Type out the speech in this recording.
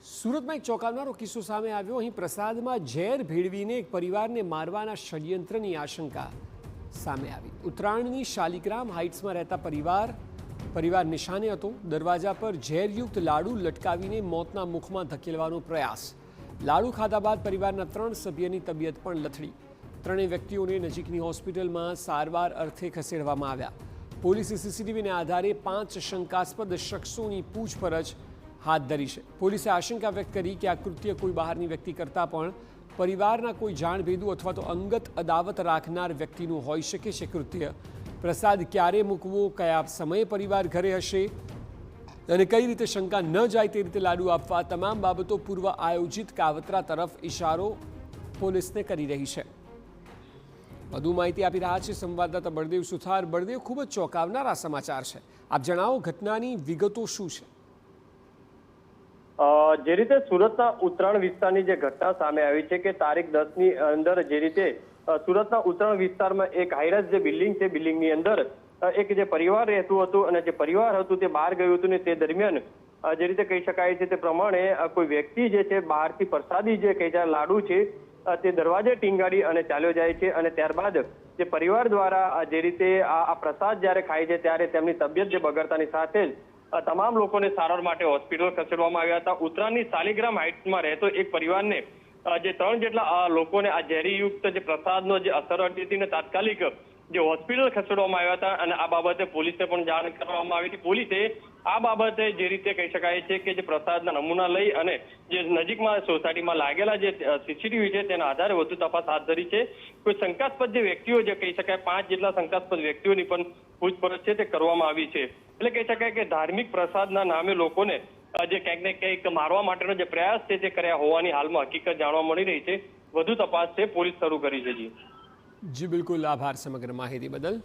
સુરતમાં એક ચોંકાવનારો કિસ્સો સામે આવ્યો। અહીં પ્રસાદમાં ઝેર ભેળવીને એક પરિવારને મારવાના ષડયંત્રની આશંકા સામે આવી। ઉત્તરાયણની શાલિગ્રામ હાઇટ્સમાં રહેતા પરિવાર નિશાને હતો। દરવાજા પર ઝેરયુક્ત લાડુ લટકાવીને મોતના મુખમાં ધકેલવાનો પ્રયાસ। લાડુ ખાધા બાદ પરિવારના 3 સભ્યની તબિયત પણ લથડી। ત્રણેય વ્યક્તિઓને નજીકની હોસ્પિટલમાં સારવાર અર્થે ખસેડવામાં આવ્યા। પોલીસે સીસીટીવીના આધારે 5 શંકાસ્પદ શખ્સોની પૂછપરછ हाथ धरी है। पोलीसे आशंका व्यक्त करी कि आ कृत्य कोई बहारनी व्यक्ति करता पण परिवारना कोई जाणभेदू अथवा तो अंगत अदावत राखनार व्यक्तिनुं होई शके छे। कृत्य प्रसाद क्यारे मूकवो, कया समये परिवार घरे हशे अने कई रीते शंका न जाय ते रीते लाडू आपवा, तमाम बाबतो पूर्व आयोजित कावतरा तरफ इशारो पोलीसने करी रही है। વધુ માહિતી આપી રહ્યા છે સંવાદદાતા બળદેવ સુથાર। બળદેવ, ખૂબ જ ચોંકાવનારા સમાચાર છે, આપ જણાવો ઘટનાની વિગતો શું છે? જે રીતે સુરતના ઉત્તરાયણ વિસ્તારની જે ઘટના સામે આવી છે કે તારીખ 10ની અંદર જે રીતે સુરતના ઉત્તરાયણ વિસ્તારમાં એક હાઈરાઇઝ જે બિલ્ડિંગ છે, બિલ્ડિંગની અંદર એક જે પરિવાર રહેતું હતું અને જે પરિવાર હતું તે બહાર ગયું હતું ને તે દરમિયાન જે રીતે કહી શકાય છે તે પ્રમાણે કોઈ વ્યક્તિ જે છે બહારથી પ્રસાદી જે કહે છે લાડુ છે તે દરવાજે ટીંગાડી અને ચાલ્યો જાય છે અને ત્યારબાદ જે પરિવાર દ્વારા જે રીતે આ પ્રસાદ જ્યારે ખાય છે ત્યારે તેમની તબિયત જે બગડતાની સાથે જ તમામ લોકોને સારવાર માટે હોસ્પિટલ ખસેડવામાં આવ્યા હતા। ઉત્તરાયણની શાલિગ્રામ હાઇટ્સમાં રહેતો એક પરિવારને જે 3 જેટલા લોકોને આ ઝેરીયુક્ત જે પ્રસાદનો જે અસર હતી તેને તાત્કાલિક જે હોસ્પિટલ ખસેડવામાં આવ્યા હતા અને આ બાબતે પોલીસને પણ જાણ કરવામાં આવી હતી। પોલીસે આ બાબતે જે રીતે કહી શકાય છે કે જે પ્રસાદના નમૂના લઈ અને જે નજીકમાં સોસાયટીમાં લાગેલા જે સીસીટીવી છે તેના આધારે વધુ તપાસ હાથ ધરી છે। કોઈ શંકાસ્પદ જે વ્યક્તિઓ જે કહી શકાય 5 જેટલા શંકાસ્પદ વ્યક્તિઓની પણ પૂછપરછ છે તે કરવામાં આવી છે। એટલે કહી શકાય કે ધાર્મિક પ્રસાદના નામે લોકોને જે ક્યાંક ને ક્યાંક મારવા માટેનો જે પ્રયાસ છે તે કર્યા હોવાની હાલમાં હકીકત જાણવા મળી રહી છે। વધુ તપાસ છે પોલીસ શરૂ કરી છે। જી બિલકુલ, આભાર સમગ્ર માહિતી બદલ।